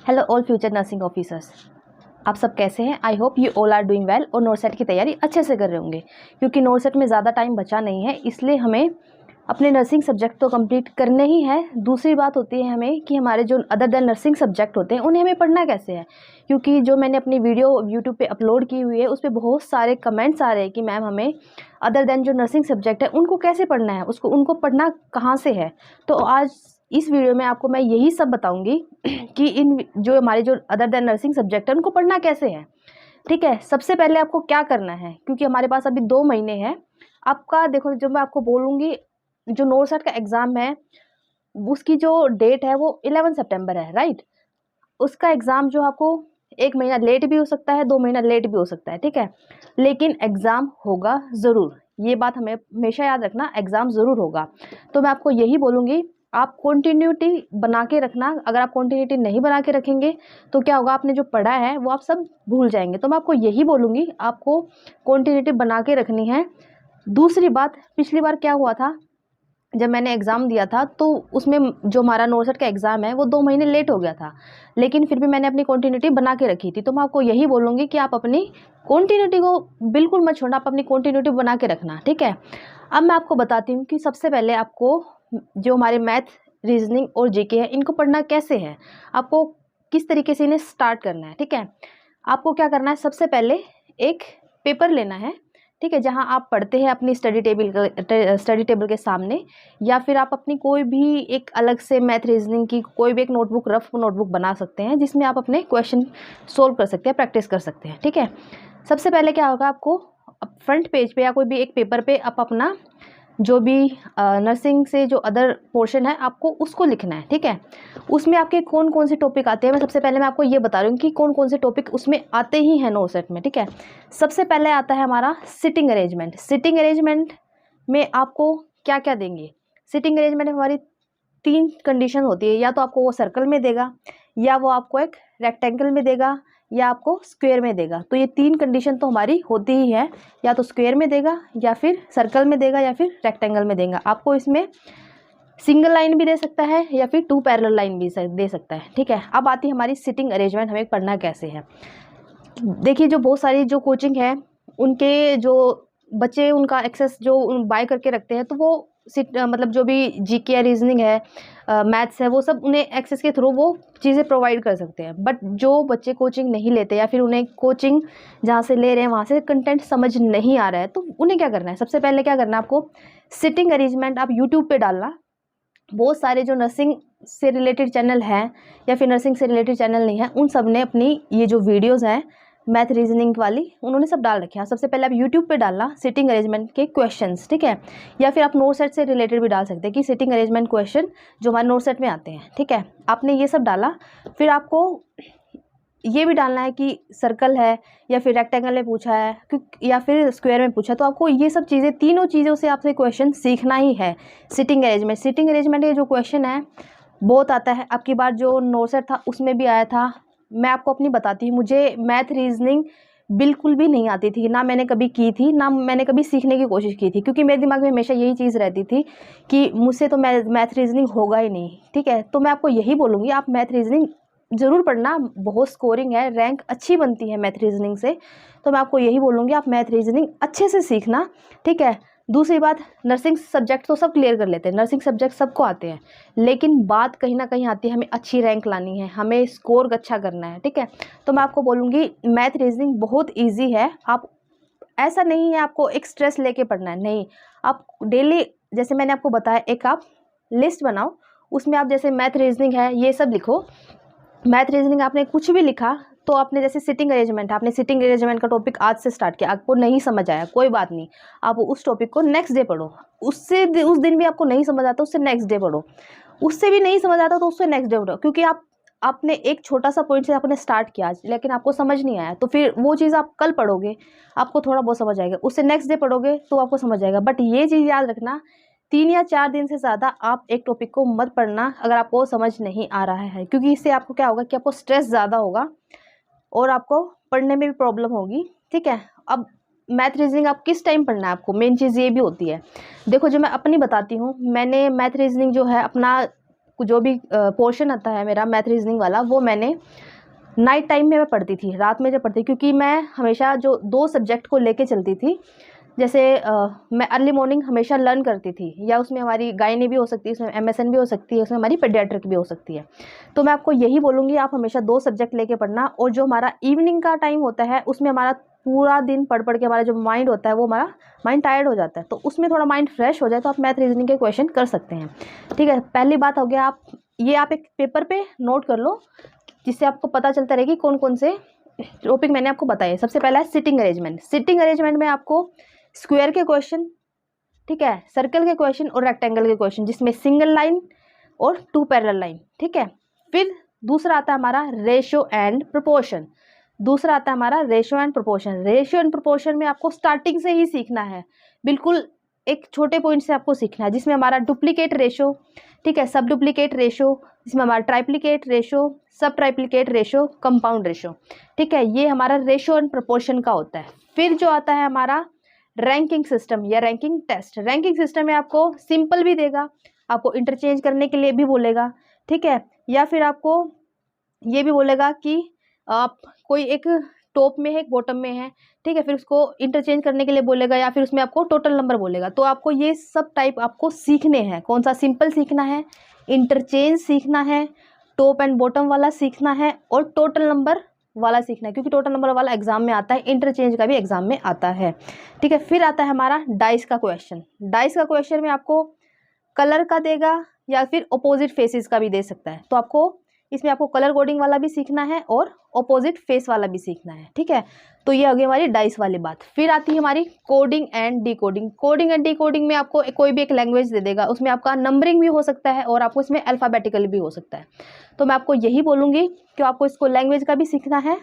Hello all future nursing officers, आप सब कैसे हैं? I hope you all are doing well और नोरसेट की तैयारी अच्छे से कर रहे होंगे। क्योंकि नोरसेट में ज़्यादा टाइम बचा नहीं है, इसलिए हमें अपने नर्सिंग सब्जेक्ट तो कंप्लीट करने ही है। दूसरी बात होती है हमें कि हमारे जो अदर देन नर्सिंग सब्जेक्ट होते हैं उन्हें हमें पढ़ना कैसे है। क्योंकि जो मैंने अपनी वीडियो यूट्यूब पे अपलोड की हुई है उस पर बहुत सारे कमेंट्स आ रहे हैं कि मैम हमें अदर देन जो नर्सिंग सब्जेक्ट है उनको कैसे पढ़ना है, उनको पढ़ना कहाँ से है। तो आज इस वीडियो में आपको मैं यही सब बताऊंगी कि इन जो हमारे जो अदर देन नर्सिंग सब्जेक्ट है उनको पढ़ना कैसे है। ठीक है, सबसे पहले आपको क्या करना है, क्योंकि हमारे पास अभी 2 महीने हैं आपका। देखो, जो मैं आपको बोलूँगी, जो नोरसेट का एग्ज़ाम है उसकी जो डेट है वो 11 सितंबर है, राइट। उसका एग्ज़ाम जो आपको 1 महीना लेट भी हो सकता है, 2 महीना लेट भी हो सकता है, ठीक है, लेकिन एग्ज़ाम होगा ज़रूर। ये बात हमें हमेशा याद रखना, एग्ज़ाम ज़रूर होगा। तो मैं आपको यही बोलूँगी, आप कंटिन्यूटी बना के रखना। अगर आप कंटिन्यूटी नहीं बना के रखेंगे तो क्या होगा, आपने जो पढ़ा है वो आप सब भूल जाएंगे। तो मैं आपको यही बोलूँगी, आपको कंटिन्यूटी बना के रखनी है। दूसरी बात, पिछली बार क्या हुआ था, जब मैंने एग्ज़ाम दिया था तो उसमें जो हमारा नोरसेट का एग्ज़ाम है वो 2 महीने लेट हो गया था, लेकिन फिर भी मैंने अपनी कंटिन्यूटी बना के रखी थी। तो मैं आपको यही बोलूँगी कि आप अपनी कंटिन्यूटी को बिल्कुल मत छोड़ना, आप अपनी कंटिन्यूटी बना के रखना, ठीक है। अब मैं आपको बताती हूँ कि सबसे पहले आपको जो हमारे मैथ, रीजनिंग और जीके है इनको पढ़ना कैसे है, आपको किस तरीके से इन्हें स्टार्ट करना है, ठीक है। आपको क्या करना है, सबसे पहले एक पेपर लेना है, ठीक है, जहां आप पढ़ते हैं अपनी स्टडी टेबल के सामने, या फिर आप अपनी कोई भी एक अलग से मैथ रीजनिंग की कोई भी एक नोटबुक, रफ नोटबुक बना सकते हैं जिसमें आप अपने क्वेश्चन सोल्व कर सकते हैं, प्रैक्टिस कर सकते हैं, ठीक है। सबसे पहले क्या होगा, आपको फ्रंट पेज पे या कोई भी एक पेपर पे आप अपना जो भी नर्सिंग से जो अदर पोर्शन है आपको उसको लिखना है, ठीक है। उसमें आपके कौन कौन से टॉपिक आते हैं, मैं सबसे पहले मैं आपको ये बता रही हूँ कि कौन कौन से टॉपिक उसमें आते ही हैं नोरसेट में, ठीक है। सबसे पहले आता है हमारा सिटिंग अरेंजमेंट। सिटिंग अरेंजमेंट में आपको क्या क्या देंगे, सिटिंग अरेंजमेंट में हमारी 3 कंडीशन होती है, या तो आपको वो सर्कल में देगा, या वो आपको एक रेक्टेंगल में देगा, या आपको स्क्वायर में देगा। तो ये 3 कंडीशन तो हमारी होती ही है, या तो स्क्वायर में देगा, या फिर सर्कल में देगा, या फिर रेक्टेंगल में देगा। आपको इसमें सिंगल लाइन भी दे सकता है या फिर 2 पैरेलल लाइन भी दे सकता है, ठीक है। अब आती है हमारी सिटिंग अरेंजमेंट, हमें पढ़ना कैसे है। देखिए, जो बहुत सारी जो कोचिंग है उनके जो बच्चे उनका एक्सेस जो बाय करके रखते हैं, तो वो मतलब जो भी जीके या रीजनिंग है, मैथ्स है, वो सब उन्हें एक्सेस के थ्रू वो चीज़ें प्रोवाइड कर सकते हैं। बट जो बच्चे कोचिंग नहीं लेते, या फिर उन्हें कोचिंग जहाँ से ले रहे हैं वहाँ से कंटेंट समझ नहीं आ रहा है, तो उन्हें क्या करना है, सबसे पहले क्या करना है, आपको सिटिंग अरेंजमेंट आप यूट्यूब पे डालना। बहुत सारे जो नर्सिंग से रिलेटेड चैनल हैं या फिर नर्सिंग से रिलेटेड चैनल नहीं है, उन सब ने अपनी ये जो वीडियोस हैं मैथ रीजनिंग वाली, उन्होंने सब डाल रखे हैं। सबसे पहले आप यूट्यूब पे डालना सिटिंग अरेंजमेंट के क्वेश्चंस, ठीक है। या फिर आप नोरसेट से रिलेटेड भी डाल सकते हैं कि सिटिंग अरेंजमेंट क्वेश्चन जो हमारे नोरसेट में आते हैं, ठीक है। आपने ये सब डाला, फिर आपको ये भी डालना है कि सर्कल है या फिर रेक्टेंगल में पूछा है या फिर स्क्वायर में पूछा है। तो आपको ये सब चीज़ें, तीनों चीज़ों से आपसे क्वेश्चन सीखना ही है। सिटिंग अरेंजमेंट ये जो क्वेश्चन है बहुत आता है। अब की बार जो नोरसेट था उसमें भी आया था। मैं आपको अपनी बताती हूँ, मुझे मैथ रीजनिंग बिल्कुल भी नहीं आती थी, ना मैंने कभी की थी, ना मैंने कभी सीखने की कोशिश की थी, क्योंकि मेरे दिमाग में हमेशा यही चीज़ रहती थी कि मुझसे तो मैथ रीजनिंग होगा ही नहीं, ठीक है। तो मैं आपको यही बोलूँगी, आप मैथ रीजनिंग ज़रूर पढ़ना, बहुत स्कोरिंग है, रैंक अच्छी बनती है मैथ रीजनिंग से। तो मैं आपको यही बोलूँगी, आप मैथ रीजनिंग अच्छे से सीखना, ठीक है। दूसरी बात, नर्सिंग सब्जेक्ट तो सब क्लियर कर लेते हैं, नर्सिंग सब्जेक्ट सबको आते हैं, लेकिन बात कहीं ना कहीं आती है हमें अच्छी रैंक लानी है, हमें स्कोर अच्छा करना है, ठीक है। तो मैं आपको बोलूँगी मैथ रीजनिंग बहुत ईजी है। आप ऐसा नहीं है आपको एक स्ट्रेस लेके पढ़ना है, नहीं। आप डेली, जैसे मैंने आपको बताया, एक आप लिस्ट बनाओ, उसमें आप जैसे मैथ रीजनिंग है ये सब लिखो। मैथ रीजनिंग आपने कुछ भी लिखा, तो आपने जैसे सिटिंग अरेंजमेंट, आपने सिटिंग अरेंजमेंट का टॉपिक आज से स्टार्ट किया, आपको नहीं समझ आया, कोई बात नहीं, आप उस टॉपिक को नेक्स्ट डे पढ़ो। उस दिन भी आपको नहीं समझ आता, उससे नेक्स्ट डे पढ़ो। उससे भी नहीं समझ आता तो उससे नेक्स्ट डे पढ़ो, क्योंकि आपने एक छोटा सा पॉइंट से आपने स्टार्ट किया आज, लेकिन आपको समझ नहीं आया, तो फिर वो चीज़ आप कल पढ़ोगे, आपको थोड़ा बहुत समझ आएगा, उससे नेक्स्ट डे पढ़ोगे तो आपको समझ आएगा। बट ये चीज़ याद रखना, 3 या 4 दिन से ज़्यादा आप एक टॉपिक को मत पढ़ना अगर आपको समझ नहीं आ रहा है, क्योंकि इससे आपको क्या होगा कि आपको स्ट्रेस ज़्यादा होगा और आपको पढ़ने में भी प्रॉब्लम होगी, ठीक है। अब मैथ रीजनिंग आप किस टाइम पढ़ना है, आपको मेन चीज़ ये भी होती है। देखो, जो मैं अपनी बताती हूँ, मैंने मैथ रीजनिंग जो है अपना जो भी पोर्शन आता है मेरा मैथ रीजनिंग वाला, वो मैंने नाइट टाइम में मैं पढ़ती थी, रात में जब पढ़ती, क्योंकि मैं हमेशा जो 2 सब्जेक्ट को लेके चलती थी। जैसे मैं अर्ली मॉर्निंग हमेशा लर्न करती थी, या उसमें हमारी गायनी भी हो सकती है, उसमें MSN भी हो सकती है, उसमें हमारी पेडियाट्रिक भी हो सकती है। तो मैं आपको यही बोलूँगी, आप हमेशा 2 सब्जेक्ट लेके पढ़ना। और जो हमारा इवनिंग का टाइम होता है, उसमें हमारा पूरा दिन पढ़ के हमारा जो माइंड होता है, वो हमारा माइंड टायर्ड हो जाता है, तो उसमें थोड़ा माइंड फ्रेश हो जाए तो आप मैथ रीजनिंग के क्वेश्चन कर सकते हैं। ठीक है, पहली बात हो गया, आप एक पेपर पे नोट कर लो, जिससे आपको पता चलता रहे कि कौन कौन से टॉपिक मैंने आपको बताए। सबसे पहला है सिटिंग अरेंजमेंट। सिटिंग अरेंजमेंट में आपको स्क्वायर के क्वेश्चन, ठीक है, सर्कल के क्वेश्चन और रेक्टेंगल के क्वेश्चन, जिसमें सिंगल लाइन और 2 पैरेलल लाइन, ठीक है। फिर दूसरा आता है हमारा रेशियो एंड प्रोपोर्शन। दूसरा आता है हमारा ratio and proportion. Ratio and proportion में आपको स्टार्टिंग से ही सीखना है, बिल्कुल एक छोटे पॉइंट से आपको सीखना है, जिसमें हमारा डुप्लीकेट रेशियो, ठीक है, सब डुप्लीकेट रेशियो, इसमें हमारा ट्राइप्लिकेट रेशियो, सब ट्राइप्लिकेट रेशियो, कंपाउंड रेशियो, ठीक है, ये हमारा रेशियो एंड प्रोपोर्शन का होता है। फिर जो आता है हमारा रैंकिंग सिस्टम या रैंकिंग टेस्ट। रैंकिंग सिस्टम में आपको सिंपल भी देगा, आपको इंटरचेंज करने के लिए भी बोलेगा, ठीक है, या फिर आपको ये भी बोलेगा कि आप कोई एक टॉप में है, एक बॉटम में है, ठीक है, फिर उसको इंटरचेंज करने के लिए बोलेगा, या फिर उसमें आपको टोटल नंबर बोलेगा। तो आपको ये सब टाइप आपको सीखने हैं। कौन सा? सिंपल सीखना है, इंटरचेंज सीखना है, टॉप एंड बॉटम वाला सीखना है, और टोटल नंबर वाला सीखना है, क्योंकि टोटल नंबर वाला एग्जाम में आता है, इंटरचेंज का भी एग्जाम में आता है, ठीक है। फिर आता है हमारा डाइस का क्वेश्चन। डाइस का क्वेश्चन में आपको कलर का देगा या फिर अपोजिट फेसेस का भी दे सकता है, तो आपको इसमें आपको कलर कोडिंग वाला भी सीखना है और अपोजिट फेस वाला भी सीखना है, ठीक है। तो ये आ गई हमारी डाइस वाली बात। फिर आती है हमारी coding and decoding. Coding and decoding में आपको कोई भी एक लैंग्वेज दे देगा, उसमें आपका नंबरिंग भी हो सकता है और आपको इसमें अल्फ़ाबेटिकल भी हो सकता है। तो मैं आपको यही बोलूँगी कि आपको इसको लैंग्वेज का भी सीखना है,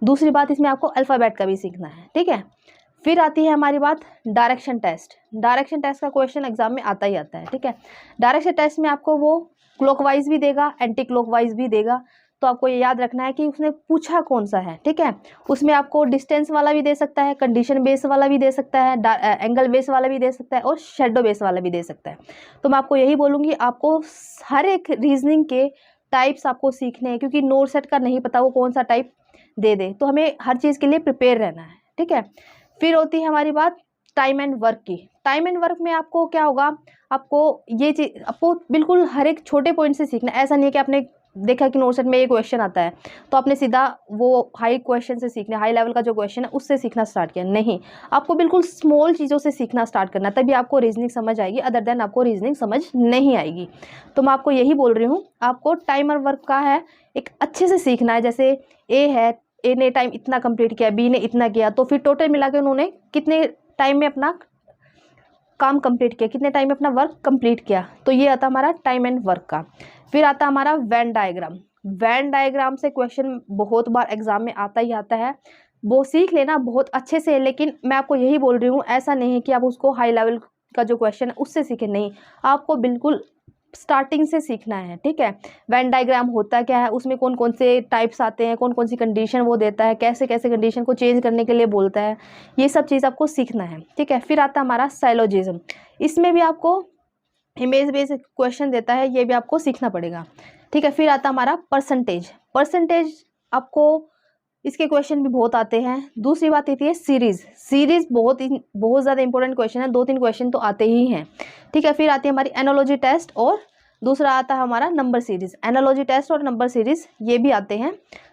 दूसरी बात इसमें आपको अल्फ़ाबेट का भी सीखना है, ठीक है। फिर आती है हमारी बात डायरेक्शन टेस्ट। डायरेक्शन टेस्ट का क्वेश्चन एग्जाम में आता ही आता है, ठीक है। डायरेक्शन टेस्ट में आपको वो क्लॉकवाइज भी देगा, एंटी क्लॉकवाइज भी देगा, तो आपको ये याद रखना है कि उसने पूछा कौन सा है, ठीक है। उसमें आपको डिस्टेंस वाला भी दे सकता है, कंडीशन बेस वाला भी दे सकता है, एंगल बेस वाला भी दे सकता है, और शेडो बेस वाला भी दे सकता है। तो मैं आपको यही बोलूँगी, आपको हर एक रीजनिंग के टाइप्स आपको सीखने हैं, क्योंकि नोट सेट का नहीं पता वो कौन सा टाइप दे दे, तो हमें हर चीज़ के लिए प्रिपेयर रहना है, ठीक है। फिर होती है हमारी बात टाइम एंड वर्क की। टाइम एंड वर्क में आपको क्या होगा, आपको ये चीज़ आपको बिल्कुल हर एक छोटे पॉइंट से सीखना। ऐसा नहीं है कि आपने देखा कि नोट सेट में ये क्वेश्चन आता है तो आपने सीधा वो हाई क्वेश्चन से सीखना, हाई लेवल का जो क्वेश्चन है उससे सीखना स्टार्ट किया। नहीं, आपको बिल्कुल स्मॉल चीज़ों से सीखना स्टार्ट करना, तभी आपको रीजनिंग समझ आएगी, अदर देन आपको रीजनिंग समझ नहीं आएगी। तो मैं आपको यही बोल रही हूँ, आपको टाइम और वर्क का है एक अच्छे से सीखना है। जैसे ए है, ए ने टाइम इतना कंप्लीट किया, बी ने इतना किया, तो फिर टोटल मिला के उन्होंने कितने टाइम में अपना काम कंप्लीट किया, कितने टाइम में अपना वर्क कंप्लीट किया। तो ये आता हमारा टाइम एंड वर्क का। फिर आता हमारा वेन डायग्राम। वेन डायग्राम से क्वेश्चन बहुत बार एग्जाम में आता ही आता है, वो सीख लेना बहुत अच्छे से। लेकिन मैं आपको यही बोल रही हूँ, ऐसा नहीं है कि आप उसको हाई लेवल का जो क्वेश्चन है उससे सीखें, नहीं, आपको बिल्कुल स्टार्टिंग से सीखना है, ठीक है। वेन डायग्राम होता क्या है, उसमें कौन कौन से टाइप्स आते हैं, कौन कौन सी कंडीशन वो देता है, कैसे कैसे कंडीशन को चेंज करने के लिए बोलता है, ये सब चीज़ आपको सीखना है, ठीक है। फिर आता हमारा साइलोजिज्म। इसमें भी आपको इमेज बेस्ड क्वेश्चन देता है, ये भी आपको सीखना पड़ेगा, ठीक है। फिर आता हमारा परसेंटेज। परसेंटेज आपको इसके क्वेश्चन भी बहुत आते हैं। दूसरी बात आती है सीरीज़। सीरीज़ बहुत ज़्यादा इंपॉर्टेंट क्वेश्चन है, 2-3 क्वेश्चन तो आते ही हैं, ठीक है। फिर आती है हमारी एनालॉजी टेस्ट, और दूसरा आता है हमारा नंबर सीरीज़। एनालॉजी टेस्ट और नंबर सीरीज़ ये भी आते हैं।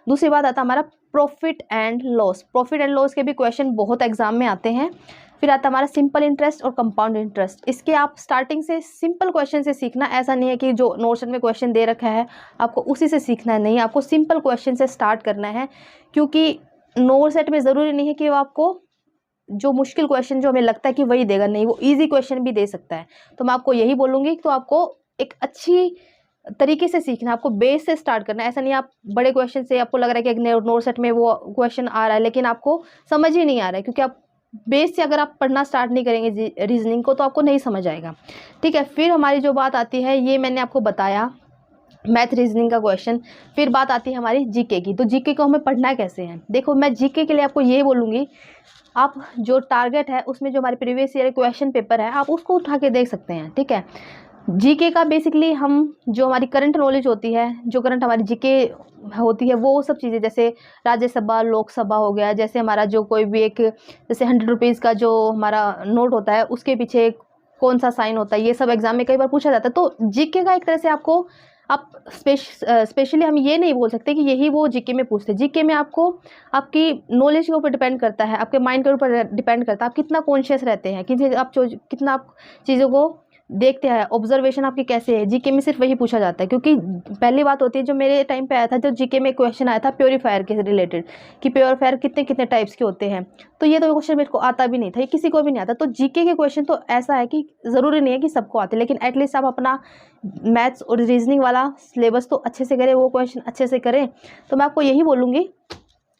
दूसरी बात आता है हमारा profit and loss. Profit and loss के भी क्वेश्चन बहुत एग्जाम में आते हैं। फिर आता है हमारा सिंपल इंटरेस्ट और कंपाउंड इंटरेस्ट। इसके आप स्टार्टिंग से सिंपल क्वेश्चन से सीखना, ऐसा नहीं है कि जो नोट सेट में क्वेश्चन दे रखा है आपको उसी से सीखना है, नहीं, आपको सिंपल क्वेश्चन से स्टार्ट करना है। क्योंकि नोट सेट में ज़रूरी नहीं है कि वो आपको जो मुश्किल क्वेश्चन जो हमें लगता है कि वही देगा, नहीं, वो ईजी क्वेश्चन भी दे सकता है। तो मैं आपको यही बोलूँगी, तो आपको एक अच्छी तरीके से सीखना, आपको बेस से स्टार्ट करना है। ऐसा नहीं आप बड़े क्वेश्चन से आपको लग रहा है कि नोट सेट में वो क्वेश्चन आ रहा है लेकिन आपको समझ ही नहीं आ रहा है, क्योंकि आप बेस से अगर आप पढ़ना स्टार्ट नहीं करेंगे रीजनिंग को तो आपको नहीं समझ आएगा, ठीक है। फिर हमारी जो बात आती है, ये मैंने आपको बताया मैथ रीजनिंग का क्वेश्चन। फिर बात आती है हमारी जीके की। तो जीके को हमें पढ़ना कैसे है, देखो मैं जीके के लिए आपको ये बोलूँगी, आप जो टारगेट है उसमें जो हमारे प्रीवियस ईयर क्वेश्चन पेपर है आप उसको उठा के देख सकते हैं, ठीक है। जीके का बेसिकली हम जो हमारी करंट नॉलेज होती है, जो करंट हमारी जीके होती है, वो सब चीज़ें जैसे राज्यसभा, लोकसभा हो गया, जैसे हमारा जो कोई भी एक जैसे 100 रुपीज़ का जो हमारा नोट होता है उसके पीछे कौन सा साइन होता है, ये सब एग्जाम में कई बार पूछा जाता है। तो जीके का एक तरह से आपको आप स्पेशली हम ये नहीं बोल सकते कि यही वो जीके में पूछते हैं। जीके में आपको आपकी नॉलेज के ऊपर डिपेंड करता है, आपके माइंड के ऊपर डिपेंड करता है, आप कितना कॉन्शियस रहते हैं, कितना आप चीज़ों को देखते हैं, ऑब्जर्वेशन आपकी कैसे है। जीके में सिर्फ वही पूछा जाता है, क्योंकि पहली बात होती है जो मेरे टाइम पे आया था, जो जीके में क्वेश्चन आया था प्योरीफायर के रिलेटेड कि प्योरीफायर कितने कितने टाइप्स के होते हैं, तो ये तो क्वेश्चन मेरे को आता भी नहीं था, ये किसी को भी नहीं आता। तो जीके के क्वेश्चन तो ऐसा है कि ज़रूरी नहीं है कि सबको आते, लेकिन एटलीस्ट आप अपना मैथ्स और रीजनिंग वाला सिलेबस तो अच्छे से करें, वो क्वेश्चन अच्छे से करें। तो मैं आपको यही बोलूँगी,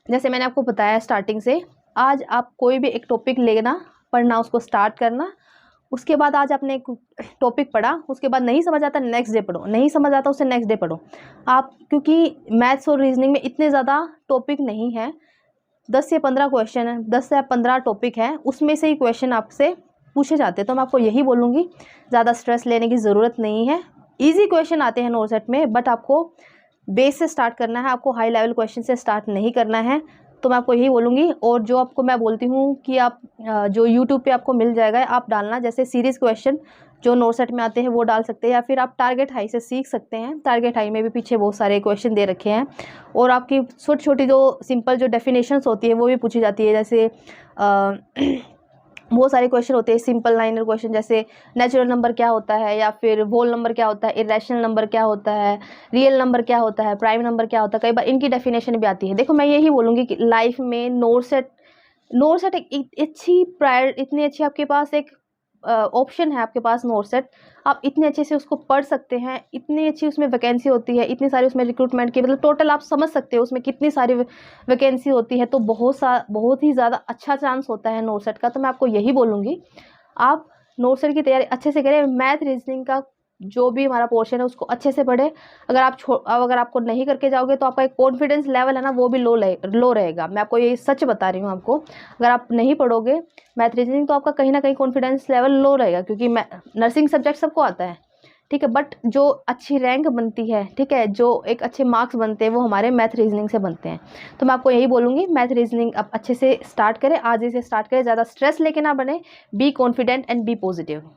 जैसे मैंने आपको बताया स्टार्टिंग से, आज आप कोई भी एक टॉपिक लेना, पढ़ना, उसको स्टार्ट करना, उसके बाद आज आपने एक टॉपिक पढ़ा, उसके बाद नहीं समझ आता नेक्स्ट डे पढ़ो, नहीं समझ आता उससे नेक्स्ट डे पढ़ो आप, क्योंकि मैथ्स और रीजनिंग में इतने ज़्यादा टॉपिक नहीं है, 10 से 15 क्वेश्चन है, 10 से 15 टॉपिक है, उसमें से ही क्वेश्चन आपसे पूछे जाते हैं। तो मैं आपको यही बोलूँगी, ज़्यादा स्ट्रेस लेने की ज़रूरत नहीं है। ईजी क्वेश्चन आते हैं नोरसेट में, बट आपको बेस से स्टार्ट करना है, आपको हाई लेवल क्वेश्चन से स्टार्ट नहीं करना है। तो मैं आपको यही बोलूँगी, और जो आपको मैं बोलती हूँ कि आप जो यूट्यूब पे आपको मिल जाएगा, आप डालना, जैसे सीरीज़ क्वेश्चन जो नोरसेट में आते हैं वो डाल सकते हैं, या फिर आप टारगेट हाई से सीख सकते हैं। टारगेट हाई में भी पीछे बहुत सारे क्वेश्चन दे रखे हैं, और आपकी छोटी छोटी जो सिंपल जो डेफिनेशंस होती है वो भी पूछी जाती है। जैसे बहुत सारे क्वेश्चन होते हैं सिंपल लाइनर क्वेश्चन, जैसे नेचुरल नंबर क्या होता है, या फिर होल नंबर क्या होता है, इरेशनल नंबर क्या होता है, रियल नंबर क्या होता है, प्राइम नंबर क्या होता है, कई बार इनकी डेफिनेशन भी आती है। देखो मैं यही बोलूँगी कि लाइफ में नोरसेट एक इतनी अच्छी आपके पास एक ऑप्शन है, आपके पास नोरसेट, आप इतने अच्छे से उसको पढ़ सकते हैं, इतनी अच्छी उसमें वैकेंसी होती है, इतनी सारी उसमें रिक्रूटमेंट की, मतलब टोटल आप समझ सकते हो उसमें कितनी सारी वैकेंसी होती है। तो बहुत ही ज़्यादा अच्छा चांस होता है नोरसेट का। तो मैं आपको यही बोलूँगी, आप नोरसेट की तैयारी अच्छे से करें, मैथ रीजनिंग का जो भी हमारा पोर्शन है उसको अच्छे से पढ़े। अगर आपको नहीं करके जाओगे तो आपका एक कॉन्फिडेंस लेवल है ना, वो भी लो रहेगा। मैं आपको ये सच बता रही हूँ आपको, अगर आप नहीं पढ़ोगे मैथ रीजनिंग तो आपका कहीं ना कहीं कॉन्फिडेंस लेवल लो रहेगा, क्योंकि नर्सिंग सब्जेक्ट सबको आता है, ठीक है, बट जो अच्छी रैंक बनती है, ठीक है, जो एक अच्छे मार्क्स बनते हैं वो हमारे मैथ रीजनिंग से बनते हैं। तो मैं आपको यही बोलूँगी, मैथ रीजनिंग आप अच्छे से स्टार्ट करें, आज ही से स्टार्ट करें, ज़्यादा स्ट्रेस लेके ना बने, be confident and be positive.